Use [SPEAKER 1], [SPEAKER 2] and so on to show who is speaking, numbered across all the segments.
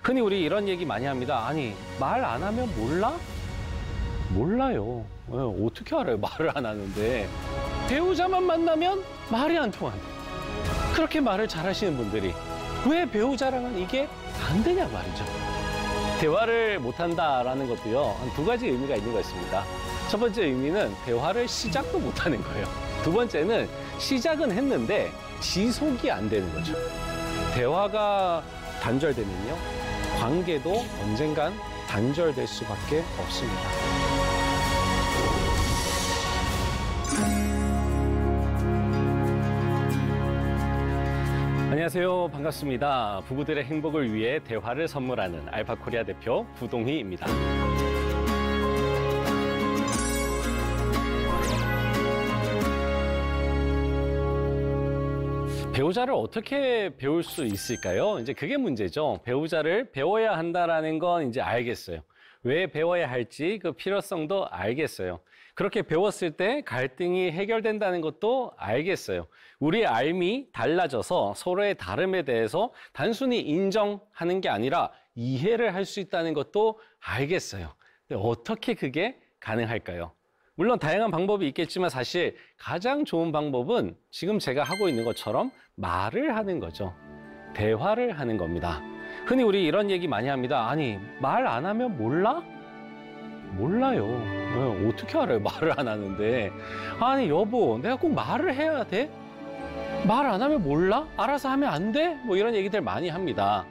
[SPEAKER 1] 흔히 우리 이런 얘기 많이 합니다. 아니, 말 안 하면 몰라? 몰라요. 어떻게 알아요? 말을 안 하는데. 배우자만 만나면 말이 안 통한다. 그렇게 말을 잘하시는 분들이 왜 배우자랑은 이게 안 되냐 말이죠. 대화를 못한다라는 것도요, 한 두 가지 의미가 있는 것 같습니다. 첫 번째 의미는 대화를 시작도 못하는 거예요. 두 번째는 시작은 했는데 지속이 안 되는 거죠. 대화가 단절되면요, 관계도 언젠간 단절될 수밖에 없습니다. 안녕하세요. 반갑습니다. 부부들의 행복을 위해 대화를 선물하는 알파코리아 대표 부동희입니다. 배우자를 어떻게 배울 수 있을까요? 이제 그게 문제죠. 배우자를 배워야 한다라는 건 이제 알겠어요. 왜 배워야 할지 그 필요성도 알겠어요. 그렇게 배웠을 때 갈등이 해결된다는 것도 알겠어요. 우리의 삶이 달라져서 서로의 다름에 대해서 단순히 인정하는 게 아니라 이해를 할 수 있다는 것도 알겠어요. 근데 어떻게 그게 가능할까요? 물론 다양한 방법이 있겠지만 사실 가장 좋은 방법은 지금 제가 하고 있는 것처럼 말을 하는 거죠. 대화를 하는 겁니다. 흔히 우리 이런 얘기 많이 합니다. 아니, 말 안 하면 몰라? 몰라요. 어떻게 알아요? 말을 안 하는데. 아니, 여보, 내가 꼭 말을 해야 돼? 말 안 하면 몰라? 알아서 하면 안 돼? 뭐 이런 얘기들 많이 합니다.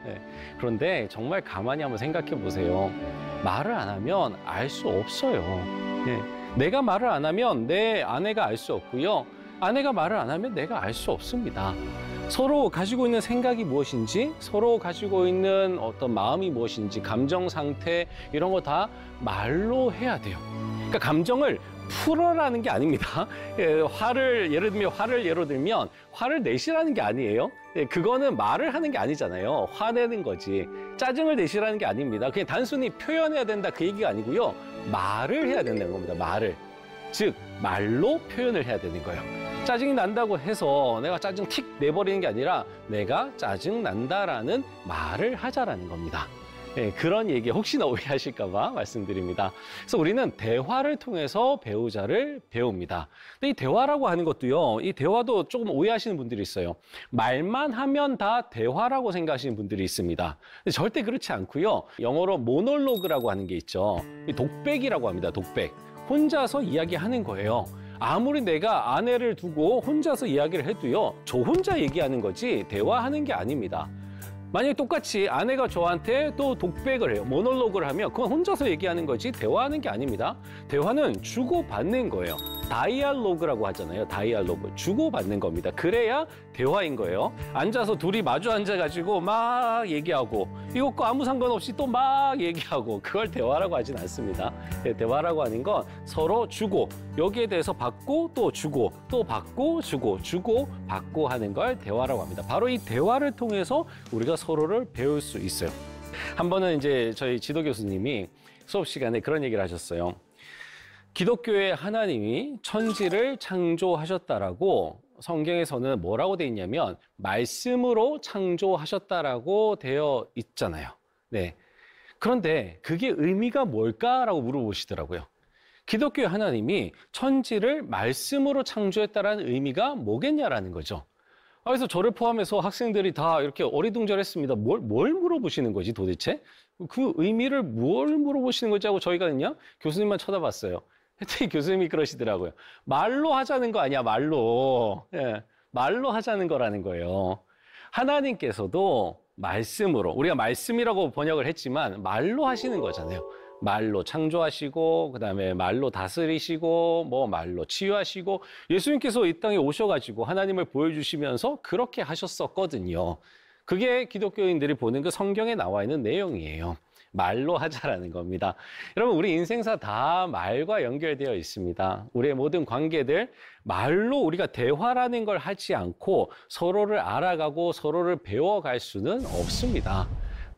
[SPEAKER 1] 그런데 정말 가만히 한번 생각해 보세요. 말을 안 하면 알 수 없어요. 내가 말을 안 하면 내 아내가 알 수 없고요. 아내가 말을 안 하면 내가 알 수 없습니다. 서로 가지고 있는 생각이 무엇인지, 서로 가지고 있는 어떤 마음이 무엇인지, 감정 상태 이런 거 다 말로 해야 돼요. 그러니까 감정을 풀어라는 게 아닙니다. 예를 들면 화를 내시라는 게 아니에요. 그거는 말을 하는 게 아니잖아요. 화내는 거지. 짜증을 내시라는 게 아닙니다. 그냥 단순히 표현해야 된다 그 얘기가 아니고요. 말을 해야 된다는 겁니다. 말을. 즉 말로 표현을 해야 되는 거예요. 짜증이 난다고 해서 내가 짜증 틱 내버리는 게 아니라 내가 짜증 난다라는 말을 하자라는 겁니다. 그런 얘기 혹시나 오해하실까 봐 말씀드립니다. 그래서 우리는 대화를 통해서 배우자를 배웁니다. 근데 이 대화라고 하는 것도요, 이 대화도 조금 오해하시는 분들이 있어요. 말만 하면 다 대화라고 생각하시는 분들이 있습니다. 근데 절대 그렇지 않고요. 영어로 모놀로그라고 하는 게 있죠. 독백이라고 합니다. 독백. 혼자서 이야기하는 거예요. 아무리 내가 아내를 두고 혼자서 이야기를 해도요, 저 혼자 얘기하는 거지 대화하는 게 아닙니다. 만약에 똑같이 아내가 저한테 또 독백을 해요. 모놀로그를 하면 그건 혼자서 얘기하는 거지 대화하는 게 아닙니다. 대화는 주고받는 거예요. 다이알로그라고 하잖아요. 다이알로그. 주고받는 겁니다. 그래야 대화인 거예요. 앉아서 둘이 마주 앉아가지고 막 얘기하고 이것과 아무 상관없이 또 막 얘기하고 그걸 대화라고 하진 않습니다. 대화라고 하는 건 서로 주고 여기에 대해서 받고 또 주고 또 받고 주고 주고 받고 하는 걸 대화라고 합니다. 바로 이 대화를 통해서 우리가 서로를 배울 수 있어요. 한 번은 이제 저희 지도 교수님이 수업 시간에 그런 얘기를 하셨어요. 기독교의 하나님이 천지를 창조하셨다라고 성경에서는 뭐라고 돼 있냐면 말씀으로 창조하셨다라고 되어 있잖아요. 네. 그런데 그게 의미가 뭘까라고 물어보시더라고요. 기독교의 하나님이 천지를 말씀으로 창조했다라는 의미가 뭐겠냐라는 거죠. 그래서 저를 포함해서 학생들이 다 이렇게 어리둥절했습니다. 뭘 물어보시는 거지 도대체? 그 의미를 뭘 물어보시는 거지 하고 저희가 그냥 교수님만 쳐다봤어요. 했더니 교수님이 그러시더라고요. 말로 하자는 거 아니야, 말로. 말로 하자는 거라는 거예요. 하나님께서도 말씀으로, 우리가 말씀이라고 번역을 했지만 말로 하시는 거잖아요. 말로 창조하시고 그다음에 말로 다스리시고 뭐 말로 치유하시고 예수님께서 이 땅에 오셔가지고 하나님을 보여주시면서 그렇게 하셨었거든요. 그게 기독교인들이 보는 그 성경에 나와 있는 내용이에요. 말로 하자라는 겁니다. 여러분, 우리 인생사 다 말과 연결되어 있습니다. 우리의 모든 관계들 말로 우리가 대화라는 걸 하지 않고 서로를 알아가고 서로를 배워갈 수는 없습니다.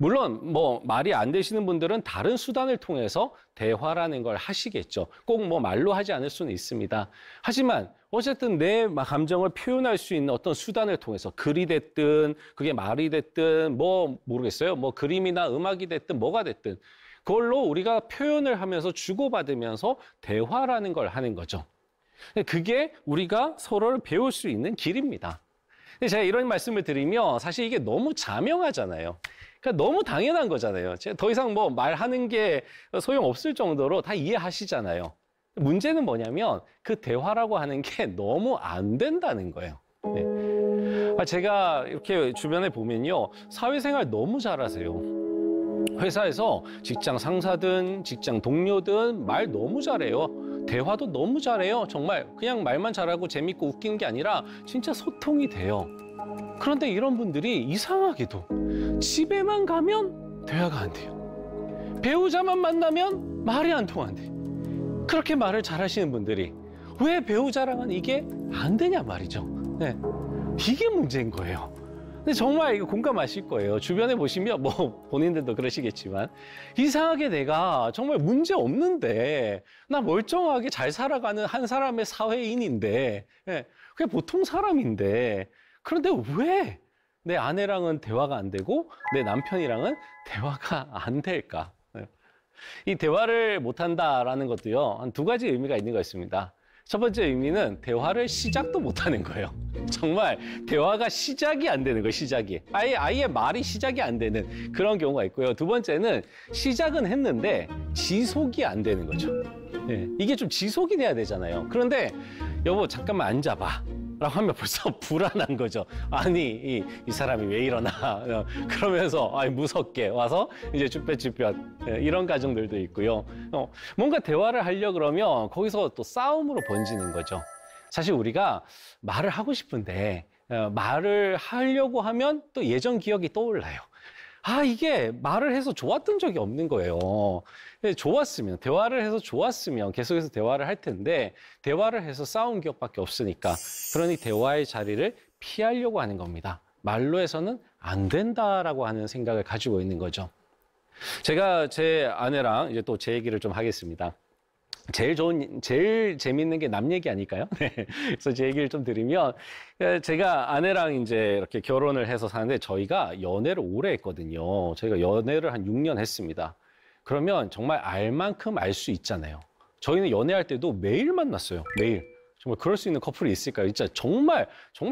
[SPEAKER 1] 물론 뭐 말이 안 되시는 분들은 다른 수단을 통해서 대화라는 걸 하시겠죠. 꼭 뭐 말로 하지 않을 수는 있습니다. 하지만 어쨌든 내 감정을 표현할 수 있는 어떤 수단을 통해서 글이 됐든 그게 말이 됐든 뭐 모르겠어요. 뭐 그림이나 음악이 됐든 뭐가 됐든 그걸로 우리가 표현을 하면서 주고받으면서 대화라는 걸 하는 거죠. 그게 우리가 서로를 배울 수 있는 길입니다. 제가 이런 말씀을 드리면 사실 이게 너무 자명하잖아요. 그러니까 너무 당연한 거잖아요. 제가 더 이상 뭐 말하는 게 소용없을 정도로 다 이해하시잖아요. 문제는 뭐냐면 그 대화라고 하는 게 너무 안 된다는 거예요. 네. 제가 이렇게 주변에 보면요. 사회생활 너무 잘하세요. 회사에서 직장 상사든 직장 동료든 말 너무 잘해요. 대화도 너무 잘해요. 정말 그냥 말만 잘하고 재밌고 웃기는 게 아니라 진짜 소통이 돼요. 그런데 이런 분들이 이상하게도 집에만 가면 대화가 안 돼요. 배우자만 만나면 말이 안 통한대. 그렇게 말을 잘하시는 분들이 왜 배우자랑은 이게 안 되냐 말이죠. 네. 이게 문제인 거예요. 근데 정말 이거 공감하실 거예요. 주변에 보시면 뭐 본인들도 그러시겠지만 이상하게 내가 정말 문제 없는데 나 멀쩡하게 잘 살아가는 한 사람의 사회인인데 예, 그게 보통 사람인데 그런데 왜 내 아내랑은 대화가 안 되고 내 남편이랑은 대화가 안 될까? 이 대화를 못한다라는 것도요, 한 두 가지 의미가 있는 것 같습니다. 첫 번째 의미는 대화를 시작도 못하는 거예요. 정말 대화가 시작이 안 되는 거예요, 시작이. 아예 말이 시작이 안 되는 그런 경우가 있고요. 두 번째는 시작은 했는데 지속이 안 되는 거죠. 예, 이게 좀 지속이 돼야 되잖아요. 그런데 여보 잠깐만 앉아봐 라고 하면 벌써 불안한 거죠. 아니 이 사람이 왜 이러나 그러면서 무섭게 와서 이제 쭈뼛쭈뼛 이런 가정들도 있고요. 뭔가 대화를 하려 그러면 거기서 또 싸움으로 번지는 거죠. 사실 우리가 말을 하고 싶은데 말을 하려고 하면 또 예전 기억이 떠올라요. 이게 말을 해서 좋았던 적이 없는 거예요. 좋았으면, 대화를 해서 좋았으면 계속해서 대화를 할 텐데 대화를 해서 싸운 기억밖에 없으니까 그러니 대화의 자리를 피하려고 하는 겁니다. 말로 해서는 안 된다라고 하는 생각을 가지고 있는 거죠. 제가 제 아내랑 이제 또 제 얘기를 좀 하겠습니다. 제일 재밌는 게 남 얘기 아닐까요? 네. 그래서 제 얘기를 좀 드리면, 제가 아내랑 이제 이렇게 결혼을 해서 사는데 저희가 연애를 오래 했거든요. 저희가 연애를 한 6년 했습니다. 그러면 정말 알 만큼 알 수 있잖아요. 저희는 연애할 때도 매일 만났어요. 매일. 정말 그럴 수 있는 커플이 있을까요? 진짜 정말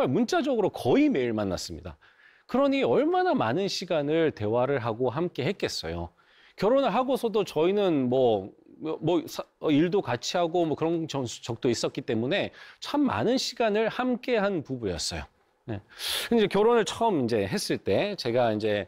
[SPEAKER 1] 문자적으로 거의 매일 만났습니다. 그러니 얼마나 많은 시간을 대화를 하고 함께 했겠어요. 결혼을 하고서도 저희는 일도 같이 하고 그런 적도 있었기 때문에 참 많은 시간을 함께 한 부부였어요. 네. 이제 결혼을 처음 이제 했을 때 제가 이제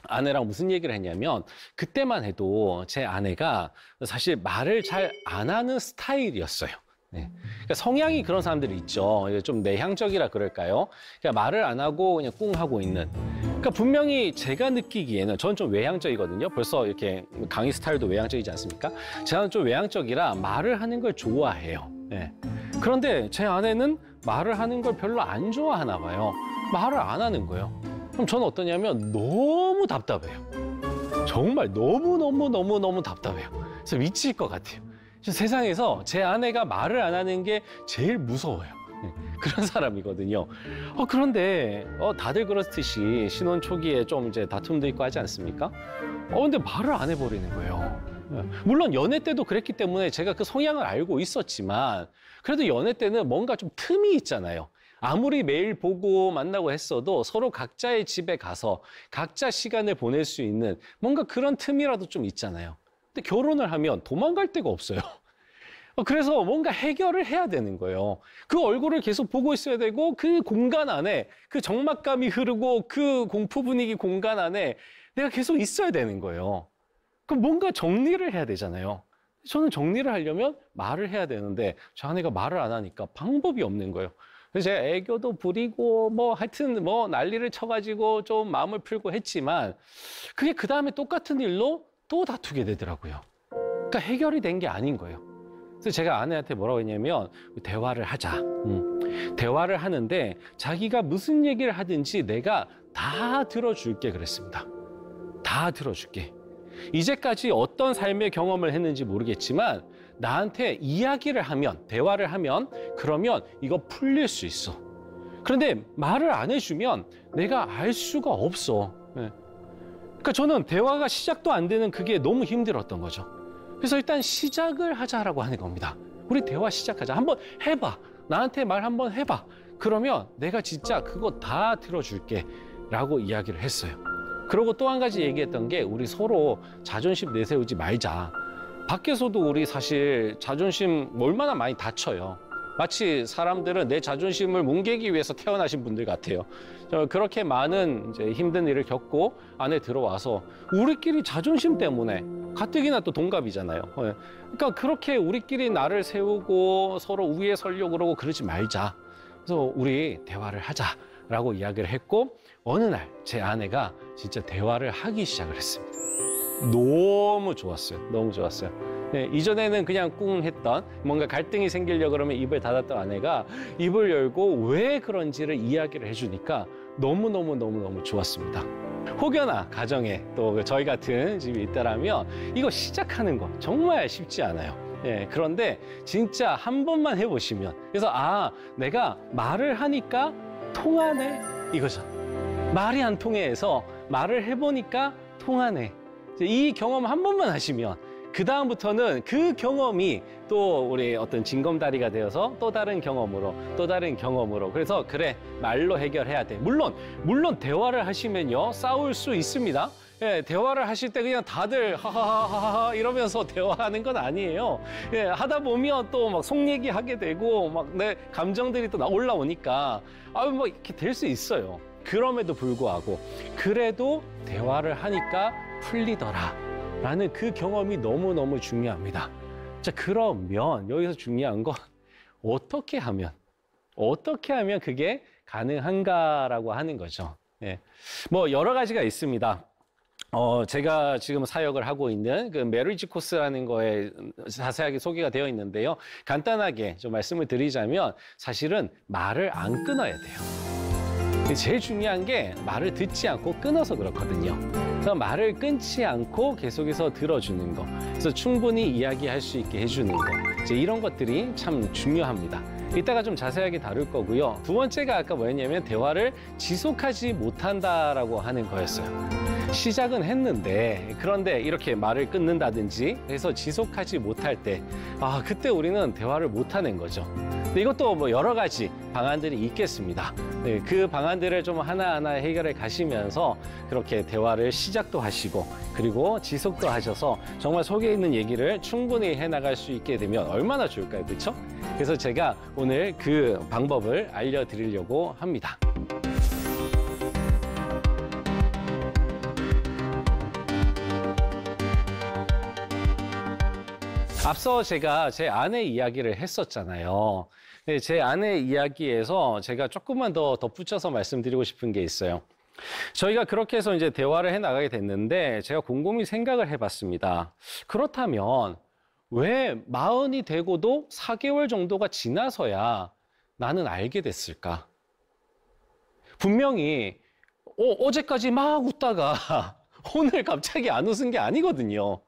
[SPEAKER 1] 아내랑 무슨 얘기를 했냐면 그때만 해도 제 아내가 사실 말을 잘 안 하는 스타일이었어요. 네. 그러니까 성향이 그런 사람들이 있죠. 좀 내향적이라 그럴까요? 그러니까 말을 안 하고 그냥 꿍 하고 있는. 그러니까 분명히 제가 느끼기에는 저는 좀 외향적이거든요. 벌써 이렇게 강의 스타일도 외향적이지 않습니까? 저는 좀 외향적이라 말을 하는 걸 좋아해요. 네. 그런데 제 아내는 말을 하는 걸 별로 안 좋아하나 봐요. 말을 안 하는 거예요. 그럼 저는 어떠냐면 너무 답답해요. 정말 너무 답답해요. 그래서 미칠 것 같아요. 세상에서 제 아내가 말을 안 하는 게 제일 무서워요. 그런 사람이거든요. 그런데 다들 그렇듯이 신혼 초기에 좀 이제 다툼도 있고 하지 않습니까? 근데 말을 안 해버리는 거예요. 물론 연애 때도 그랬기 때문에 제가 그 성향을 알고 있었지만 그래도 연애 때는 뭔가 좀 틈이 있잖아요. 아무리 매일 보고 만나고 했어도 서로 각자의 집에 가서 각자 시간을 보낼 수 있는 뭔가 그런 틈이라도 좀 있잖아요. 근데 결혼을 하면 도망갈 데가 없어요. 그래서 뭔가 해결을 해야 되는 거예요. 그 얼굴을 계속 보고 있어야 되고 그 공간 안에 그 적막감이 흐르고 그 공포 분위기 공간 안에 내가 계속 있어야 되는 거예요. 그럼 뭔가 정리를 해야 되잖아요. 저는 정리를 하려면 말을 해야 되는데 저 아내가 말을 안 하니까 방법이 없는 거예요. 그래서 제가 애교도 부리고 하여튼 난리를 쳐가지고 좀 마음을 풀고 했지만 그게 그 다음에 똑같은 일로 또 다투게 되더라고요. 그러니까 해결이 된 게 아닌 거예요. 그래서 제가 아내한테 뭐라고 했냐면 대화를 하자. 대화를 하는데 자기가 무슨 얘기를 하든지 내가 다 들어줄게 그랬습니다. 다 들어줄게. 이제까지 어떤 삶의 경험을 했는지 모르겠지만 나한테 이야기를 하면, 대화를 하면 그러면 이거 풀릴 수 있어. 그런데 말을 안 해주면 내가 알 수가 없어. 그러니까 저는 대화가 시작도 안 되는 그게 너무 힘들었던 거죠. 그래서 일단 시작을 하자라고 하는 겁니다. 우리 대화 시작하자. 한번 해봐. 나한테 말 한번 해봐. 그러면 내가 진짜 그거 다 들어줄게 라고 이야기를 했어요. 그리고 또 한 가지 얘기했던 게 우리 서로 자존심 내세우지 말자. 밖에서도 우리 사실 자존심 얼마나 많이 다쳐요. 마치 사람들은 내 자존심을 뭉개기 위해서 태어나신 분들 같아요. 그렇게 많은 이제 힘든 일을 겪고 안에 들어와서 우리끼리 자존심 때문에 가뜩이나 또 동갑이잖아요. 그러니까 그렇게 우리끼리 나를 세우고 서로 위에 서려고 그러고 그러지 말자. 그래서 우리 대화를 하자라고 이야기를 했고 어느 날 제 아내가 진짜 대화를 하기 시작을 했습니다. 너무 좋았어요. 너무 좋았어요. 네, 이전에는 그냥 꿍 했던 뭔가 갈등이 생기려고 그러면 입을 닫았던 아내가 입을 열고 왜 그런지를 이야기를 해주니까 너무너무 좋았습니다. 혹여나 가정에 또 저희 같은 집이 있다라면 이거 시작하는 거 정말 쉽지 않아요. 예, 그런데 진짜 한 번만 해보시면 그래서 내가 말을 하니까 통하네 이거죠. 말이 안 통해서 말을 해보니까 통하네. 이 경험 한 번만 하시면 그 다음부터는 그 경험이 또 우리 어떤 징검다리가 되어서 또 다른 경험으로 그래서 그래 말로 해결해야 돼. 물론 대화를 하시면요 싸울 수 있습니다. 예, 대화를 하실 때 그냥 다들 하하하하 이러면서 대화하는 건 아니에요. 예, 하다 보면 또 막 속 얘기하게 되고 막 내 감정들이 또 올라오니까 뭐 이렇게 될 수 있어요. 그럼에도 불구하고 그래도 대화를 하니까 풀리더라 라는 그 경험이 너무너무 중요합니다. 자, 그러면 여기서 중요한 건 어떻게 하면 그게 가능한가라고 하는 거죠. 예. 뭐 여러 가지가 있습니다. 제가 지금 사역을 하고 있는 그 메리지 코스라는 거에 자세하게 소개가 되어 있는데요. 간단하게 좀 말씀을 드리자면 사실은 말을 안 끊어야 돼요. 제일 중요한 게 말을 듣지 않고 끊어서 그렇거든요. 그래서 말을 끊지 않고 계속해서 들어주는 거. 그래서 충분히 이야기할 수 있게 해주는 거. 이제 이런 것들이 참 중요합니다. 이따가 좀 자세하게 다룰 거고요. 두 번째가 아까 뭐였냐면 대화를 지속하지 못한다라고 하는 거였어요. 시작은 했는데 그런데 이렇게 말을 끊는다든지 해서 지속하지 못할 때 그때 우리는 대화를 못하는 거죠. 근데 이것도 뭐 여러 가지 방안들이 있겠습니다. 네, 그 방안들을 좀 하나하나 해결해 가시면서 그렇게 대화를 시작도 하시고 그리고 지속도 하셔서 정말 속에 있는 얘기를 충분히 해나갈 수 있게 되면 얼마나 좋을까요? 그렇죠? 그래서 제가 오늘 그 방법을 알려드리려고 합니다. 앞서 제가 제 아내 이야기를 했었잖아요. 제 아내 이야기에서 제가 조금만 더 덧붙여서 말씀드리고 싶은 게 있어요. 저희가 그렇게 해서 이제 대화를 해 나가게 됐는데 제가 곰곰이 생각을 해봤습니다. 그렇다면 왜 40이 되고도 4개월 정도가 지나서야 나는 알게 됐을까? 분명히 어제까지 막 웃다가 오늘 갑자기 안 웃은 게 아니거든요.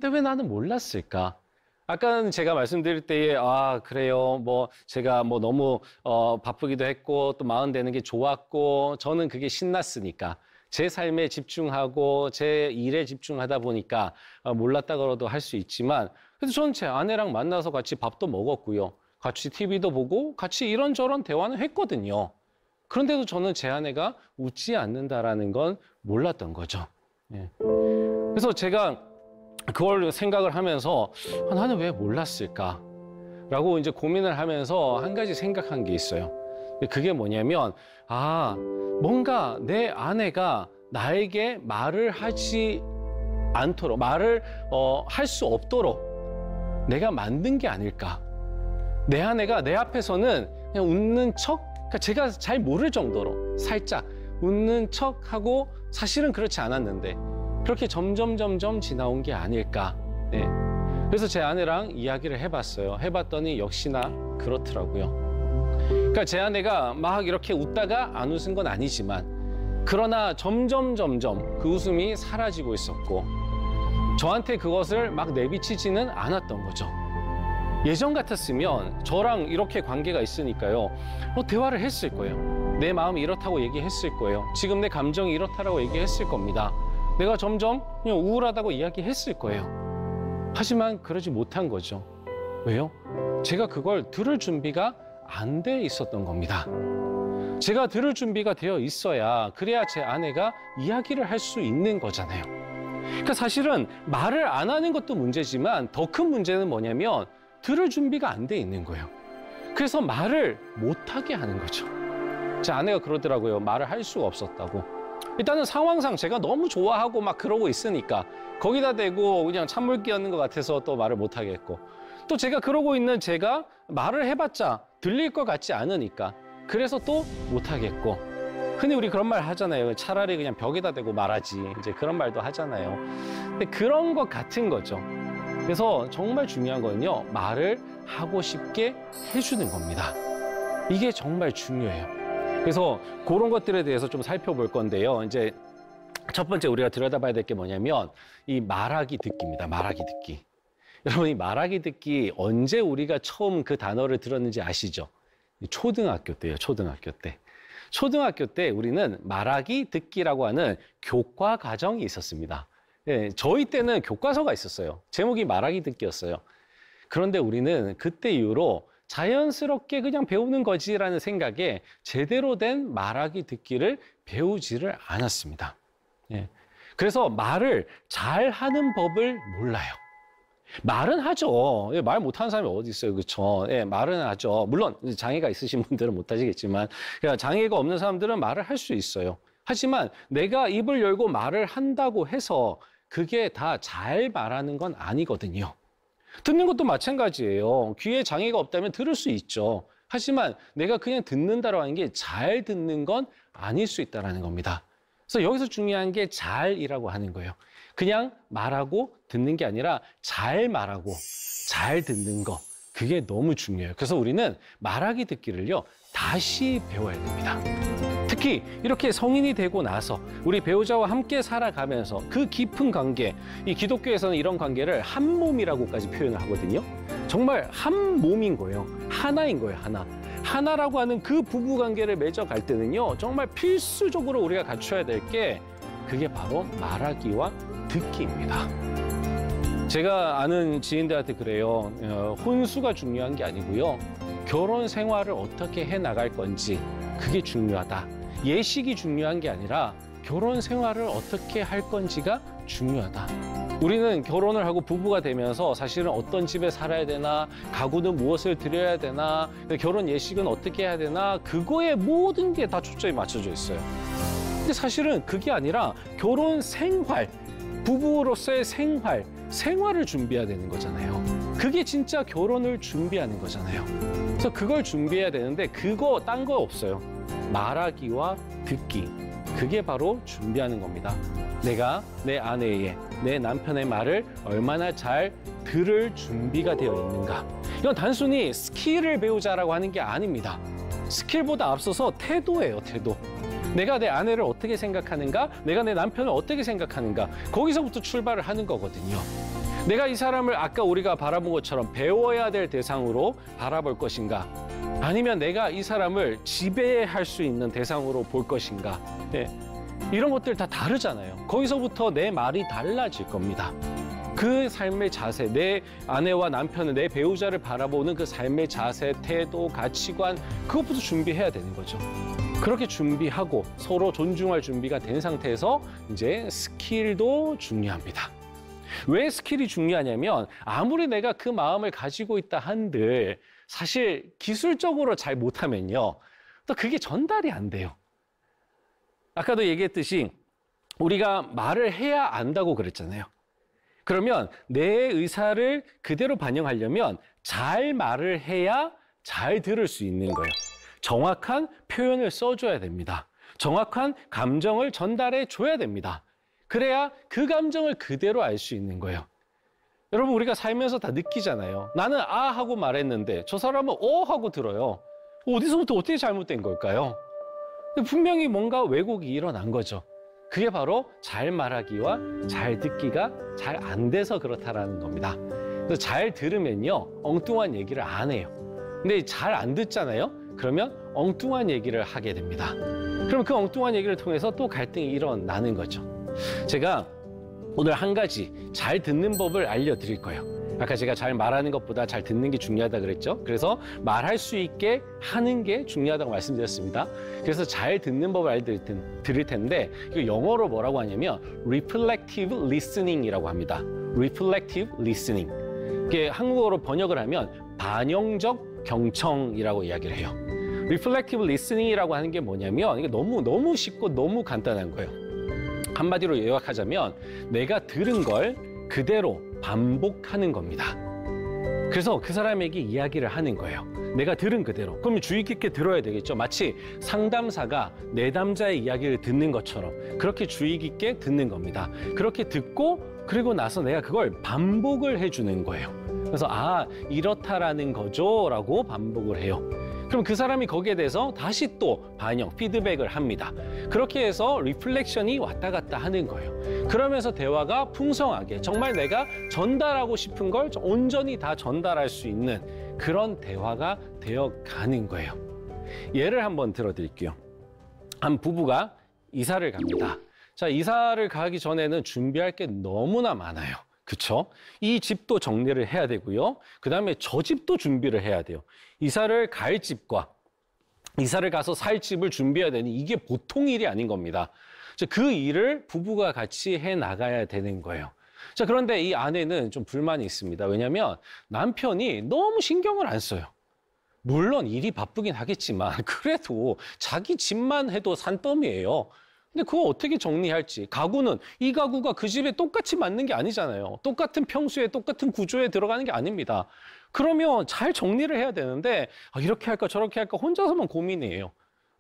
[SPEAKER 1] 근데 왜 나는 몰랐을까? 아까는 제가 말씀드릴 때에 그래요. 뭐 제가 뭐 너무 바쁘기도 했고 또 40 되는 게 좋았고 저는 그게 신났으니까 제 삶에 집중하고 제 일에 집중하다 보니까 몰랐다 그러도 할 수 있지만 그래도 저는 제 아내랑 만나서 같이 밥도 먹었고요. 같이 TV도 보고 같이 이런저런 대화는 했거든요. 그런데도 저는 제 아내가 웃지 않는다라는 건 몰랐던 거죠. 예. 그래서 제가 그걸 생각을 하면서 나는 왜 몰랐을까? 라고 이제 고민을 하면서 한 가지 생각한 게 있어요. 그게 뭐냐면 뭔가 내 아내가 나에게 말을 하지 않도록 말을 할 수 없도록 내가 만든 게 아닐까? 내 아내가 내 앞에서는 그냥 웃는 척, 그러니까 제가 잘 모를 정도로 살짝 웃는 척하고 사실은 그렇지 않았는데 그렇게 점점 지나온 게 아닐까. 네. 그래서 제 아내랑 이야기를 해봤어요. 해봤더니 역시나 그렇더라고요. 그러니까 제 아내가 막 이렇게 웃다가 안 웃은 건 아니지만 그러나 점점 그 웃음이 사라지고 있었고 저한테 그것을 막 내비치지는 않았던 거죠. 예전 같았으면 저랑 이렇게 관계가 있으니까요. 대화를 했을 거예요. 내 마음이 이렇다고 얘기했을 거예요. 지금 내 감정이 이렇다라고 얘기했을 겁니다. 내가 점점 그냥 우울하다고 이야기했을 거예요. 하지만 그러지 못한 거죠. 왜요? 제가 그걸 들을 준비가 안 돼 있었던 겁니다. 제가 들을 준비가 되어 있어야 그래야 제 아내가 이야기를 할 수 있는 거잖아요. 그러니까 사실은 말을 안 하는 것도 문제지만 더 큰 문제는 뭐냐면 들을 준비가 안 돼 있는 거예요. 그래서 말을 못하게 하는 거죠. 제 아내가 그러더라고요. 말을 할 수가 없었다고. 일단은 상황상 제가 너무 좋아하고 막 그러고 있으니까 거기다 대고 그냥 찬물 끼얹는 것 같아서 또 말을 못하겠고 또 제가 그러고 있는 제가 말을 해봤자 들릴 것 같지 않으니까 그래서 또 못하겠고 흔히 우리 그런 말 하잖아요. 차라리 그냥 벽에다 대고 말하지. 이제 그런 말도 하잖아요. 근데 그런 것 같은 거죠. 그래서 정말 중요한 거는요. 말을 하고 싶게 해주는 겁니다. 이게 정말 중요해요. 그래서 그런 것들에 대해서 좀 살펴볼 건데요. 이제 첫 번째 우리가 들여다봐야 될 게 뭐냐면 이 말하기 듣기입니다. 말하기 듣기. 여러분 이 말하기 듣기 언제 우리가 처음 그 단어를 들었는지 아시죠? 초등학교 때예요. 초등학교 때. 초등학교 때 우리는 말하기 듣기라고 하는 교과 과정이 있었습니다. 예, 저희 때는 교과서가 있었어요. 제목이 말하기 듣기였어요. 그런데 우리는 그때 이후로 자연스럽게 그냥 배우는 거지라는 생각에 제대로 된 말하기 듣기를 배우지를 않았습니다. 예. 그래서 말을 잘하는 법을 몰라요. 말은 하죠. 예, 말 못하는 사람이 어디 있어요, 그렇죠? 예, 말은 하죠. 물론 장애가 있으신 분들은 못하시겠지만 그러니까 장애가 없는 사람들은 말을 할 수 있어요. 하지만 내가 입을 열고 말을 한다고 해서 그게 다 잘 말하는 건 아니거든요. 듣는 것도 마찬가지예요. 귀에 장애가 없다면 들을 수 있죠. 하지만 내가 그냥 듣는다라고 하는 게 잘 듣는 건 아닐 수 있다는 겁니다. 그래서 여기서 중요한 게 잘이라고 하는 거예요. 그냥 말하고 듣는 게 아니라 잘 말하고 잘 듣는 거. 그게 너무 중요해요. 그래서 우리는 말하기 듣기를요. 다시 배워야 됩니다. 특히 이렇게 성인이 되고 나서 우리 배우자와 함께 살아가면서 그 깊은 관계, 이 기독교에서는 이런 관계를 한 몸이라고까지 표현을 하거든요. 정말 한 몸인 거예요. 하나인 거예요, 하나. 하나라고 하는 그 부부 관계를 맺어갈 때는요. 정말 필수적으로 우리가 갖춰야 될 게 그게 바로 말하기와 듣기입니다. 제가 아는 지인들한테 그래요. 혼수가 중요한 게 아니고요. 결혼 생활을 어떻게 해나갈 건지 그게 중요하다. 예식이 중요한 게 아니라 결혼 생활을 어떻게 할 건지가 중요하다. 우리는 결혼을 하고 부부가 되면서 사실은 어떤 집에 살아야 되나, 가구는 무엇을 드려야 되나, 결혼 예식은 어떻게 해야 되나, 그거에 모든 게 다 초점이 맞춰져 있어요. 근데 사실은 그게 아니라 결혼 생활, 부부로서의 생활을 준비해야 되는 거잖아요. 그게 진짜 결혼을 준비하는 거잖아요. 그래서 그걸 준비해야 되는데 그거 딴 거 없어요. 말하기와 듣기. 그게 바로 준비하는 겁니다. 내가 내 아내의, 내 남편의 말을 얼마나 잘 들을 준비가 되어 있는가. 이건 단순히 스킬을 배우자라고 하는 게 아닙니다. 스킬보다 앞서서 태도예요, 태도. 내가 내 아내를 어떻게 생각하는가, 내가 내 남편을 어떻게 생각하는가, 거기서부터 출발을 하는 거거든요. 내가 이 사람을 아까 우리가 바라본 것처럼 배워야 될 대상으로 바라볼 것인가, 아니면 내가 이 사람을 지배할 수 있는 대상으로 볼 것인가. 네. 이런 것들 다 다르잖아요. 거기서부터 내 말이 달라질 겁니다. 그 삶의 자세, 내 아내와 남편을, 내 배우자를 바라보는 그 삶의 자세, 태도, 가치관, 그것부터 준비해야 되는 거죠. 그렇게 준비하고 서로 존중할 준비가 된 상태에서 이제 스킬도 중요합니다. 왜 스킬이 중요하냐면 아무리 내가 그 마음을 가지고 있다 한들 사실 기술적으로 잘 못하면요. 또 그게 전달이 안 돼요. 아까도 얘기했듯이 우리가 말을 해야 안다고 그랬잖아요. 그러면 내 의사를 그대로 반영하려면 잘 말을 해야 잘 들을 수 있는 거예요. 정확한 표현을 써줘야 됩니다. 정확한 감정을 전달해 줘야 됩니다. 그래야 그 감정을 그대로 알 수 있는 거예요. 여러분 우리가 살면서 다 느끼잖아요. 나는 아 하고 말했는데 저 사람은 어 하고 들어요. 어디서부터 어떻게 잘못된 걸까요? 근데 분명히 뭔가 왜곡이 일어난 거죠. 그게 바로 잘 말하기와 잘 듣기가 잘 안 돼서 그렇다라는 겁니다. 그래서 잘 들으면요, 엉뚱한 얘기를 안 해요. 근데 잘 안 듣잖아요? 그러면 엉뚱한 얘기를 하게 됩니다. 그럼 그 엉뚱한 얘기를 통해서 또 갈등이 일어나는 거죠. 제가 오늘 한 가지 잘 듣는 법을 알려드릴 거예요. 아까 제가 잘 말하는 것보다 잘 듣는 게 중요하다 그랬죠? 그래서 말할 수 있게 하는 게 중요하다고 말씀드렸습니다. 그래서 잘 듣는 법을 알려드릴 텐데 이거 영어로 뭐라고 하냐면 reflective listening이라고 합니다. reflective listening. 이게 한국어로 번역을 하면 반영적 경청이라고 이야기를 해요. reflective listening이라고 하는 게 뭐냐면 이게 너무 쉽고 너무 간단한 거예요. 한마디로 요약하자면 내가 들은 걸 그대로 반복하는 겁니다. 그래서 그 사람에게 이야기를 하는 거예요. 내가 들은 그대로. 그러면 주의 깊게 들어야 되겠죠. 마치 상담사가 내담자의 이야기를 듣는 것처럼 그렇게 주의 깊게 듣는 겁니다. 그렇게 듣고 그리고 나서 내가 그걸 반복을 해주는 거예요. 그래서 아, 이렇다라는 거죠 라고 반복을 해요. 그럼 그 사람이 거기에 대해서 다시 또 반영, 피드백을 합니다. 그렇게 해서 리플렉션이 왔다 갔다 하는 거예요. 그러면서 대화가 풍성하게 정말 내가 전달하고 싶은 걸 온전히 다 전달할 수 있는 그런 대화가 되어가는 거예요. 예를 한번 들어드릴게요. 한 부부가 이사를 갑니다. 자, 이사를 가기 전에는 준비할 게 너무나 많아요. 그쵸? 이 집도 정리를 해야 되고요. 그다음에 저 집도 준비를 해야 돼요. 이사를 갈 집과 이사를 가서 살 집을 준비해야 되니 이게 보통 일이 아닌 겁니다. 그 일을 부부가 같이 해 나가야 되는 거예요. 자, 그런데 이 아내는 좀 불만이 있습니다. 왜냐하면 남편이 너무 신경을 안 써요. 물론 일이 바쁘긴 하겠지만 그래도 자기 집만 해도 산더미예요. 근데 그거 어떻게 정리할지. 가구는 이 가구가 그 집에 똑같이 맞는 게 아니잖아요. 똑같은 평수에 똑같은 구조에 들어가는 게 아닙니다. 그러면 잘 정리를 해야 되는데 이렇게 할까 저렇게 할까 혼자서만 고민이에요.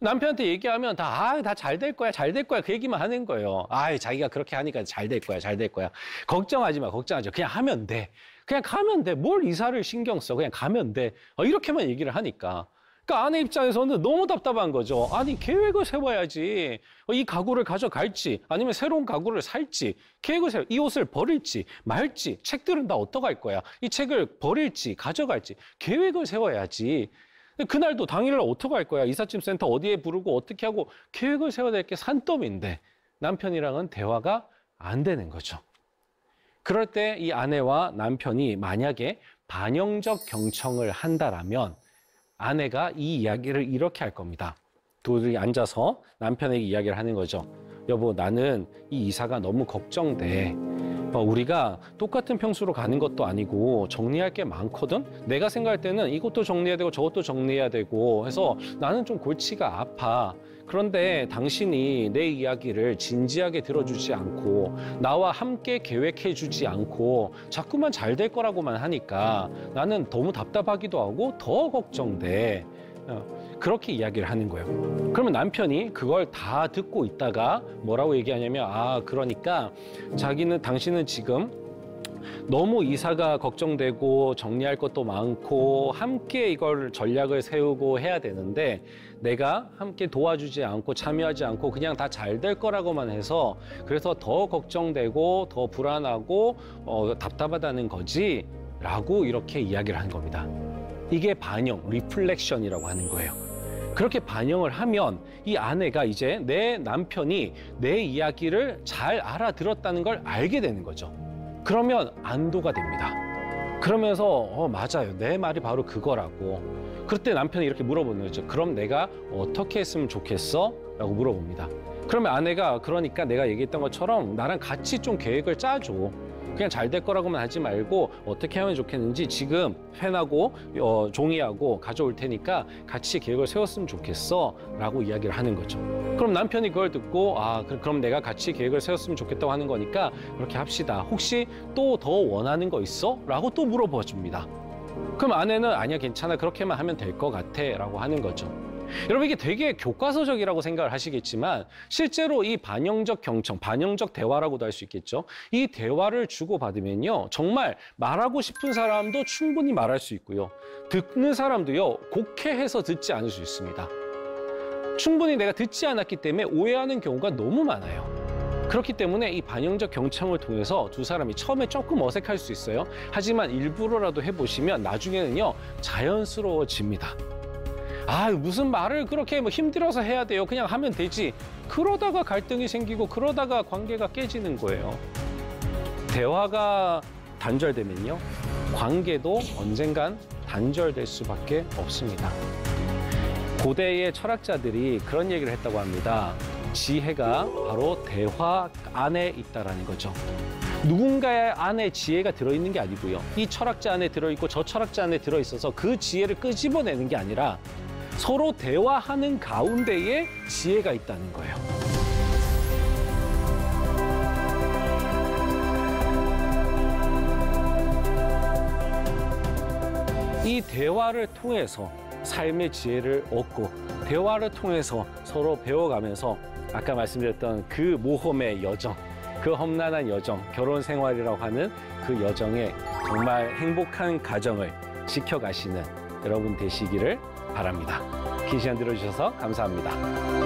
[SPEAKER 1] 남편한테 얘기하면 다 잘 될 거야, 잘 될 거야 그 얘기만 하는 거예요. 자기가 그렇게 하니까 잘 될 거야, 잘 될 거야. 걱정하지 마, 걱정하지 마. 그냥 하면 돼. 그냥 가면 돼. 뭘 이사를 신경 써. 그냥 가면 돼. 이렇게만 얘기를 하니까. 그러니까 아내 입장에서는 너무 답답한 거죠. 아니, 계획을 세워야지. 이 가구를 가져갈지 아니면 새로운 가구를 살지 계획을 세워. 이 옷을 버릴지 말지 책들은 다 어떡할 거야. 이 책을 버릴지 가져갈지 계획을 세워야지. 그날도 당일날 어떡할 거야. 이삿짐 센터 어디에 부르고 어떻게 하고 계획을 세워야 될 게 산더미인데 남편이랑은 대화가 안 되는 거죠. 그럴 때 이 아내와 남편이 만약에 반영적 경청을 한다라면 아내가 이 이야기를 이렇게 할 겁니다. 둘이 앉아서 남편에게 이야기를 하는 거죠. 여보, 나는 이 이사가 너무 걱정돼. 우리가 똑같은 평수로 가는 것도 아니고 정리할 게 많거든? 내가 생각할 때는 이것도 정리해야 되고 저것도 정리해야 되고 해서 나는 좀 골치가 아파. 그런데 당신이 내 이야기를 진지하게 들어주지 않고 나와 함께 계획해주지 않고 자꾸만 잘 될 거라고만 하니까 나는 너무 답답하기도 하고 더 걱정돼. 그렇게 이야기를 하는 거예요. 그러면 남편이 그걸 다 듣고 있다가 뭐라고 얘기하냐면 그러니까 당신은 지금 너무 이사가 걱정되고 정리할 것도 많고 함께 이걸 전략을 세우고 해야 되는데 내가 함께 도와주지 않고 참여하지 않고 그냥 다 잘 될 거라고만 해서 그래서 더 걱정되고 더 불안하고 답답하다는 거지 라고 이렇게 이야기를 한 겁니다. 이게 반영, 리플렉션이라고 하는 거예요. 그렇게 반영을 하면 이 아내가 이제 내 남편이 내 이야기를 잘 알아들었다는 걸 알게 되는 거죠. 그러면 안도가 됩니다. 그러면서 맞아요. 내 말이 바로 그거라고. 그때 남편이 이렇게 물어보는 거죠. 그럼 내가 어떻게 했으면 좋겠어? 라고 물어봅니다. 그러면 아내가 그러니까 내가 얘기했던 것처럼 나랑 같이 좀 계획을 짜줘. 그냥 잘 될 거라고만 하지 말고 어떻게 하면 좋겠는지 지금 펜하고 종이하고 가져올 테니까 같이 계획을 세웠으면 좋겠어 라고 이야기를 하는 거죠. 그럼 남편이 그걸 듣고 그럼 내가 같이 계획을 세웠으면 좋겠다고 하는 거니까 그렇게 합시다. 혹시 또 더 원하는 거 있어? 라고 또 물어봐 줍니다. 그럼 아내는 아니야 괜찮아 그렇게만 하면 될 것 같아 라고 하는 거죠. 여러분 이게 되게 교과서적이라고 생각을 하시겠지만 실제로 이 반영적 경청, 반영적 대화라고도 할 수 있겠죠. 이 대화를 주고받으면요. 정말 말하고 싶은 사람도 충분히 말할 수 있고요. 듣는 사람도요. 곡해해서 듣지 않을 수 있습니다. 충분히 내가 듣지 않았기 때문에 오해하는 경우가 너무 많아요. 그렇기 때문에 이 반영적 경청을 통해서 두 사람이 처음에 조금 어색할 수 있어요. 하지만 일부러라도 해보시면 나중에는요, 자연스러워집니다. 아, 무슨 말을 그렇게 뭐 힘들어서 해야 돼요. 그냥 하면 되지. 그러다가 갈등이 생기고 그러다가 관계가 깨지는 거예요. 대화가 단절되면요, 관계도 언젠간 단절될 수밖에 없습니다. 고대의 철학자들이 그런 얘기를 했다고 합니다. 지혜가 바로 대화 안에 있다라는 거죠. 누군가의 안에 지혜가 들어있는 게 아니고요. 이 철학자 안에 들어있고 저 철학자 안에 들어있어서 그 지혜를 끄집어내는 게 아니라 서로 대화하는 가운데에 지혜가 있다는 거예요. 이 대화를 통해서 삶의 지혜를 얻고 대화를 통해서 서로 배워가면서 아까 말씀드렸던 그 모험의 여정, 그 험난한 여정, 결혼 생활이라고 하는 그 여정에 정말 행복한 가정을 지켜가시는 여러분 되시기를 바랍니다. 긴 시간 들어주셔서 감사합니다.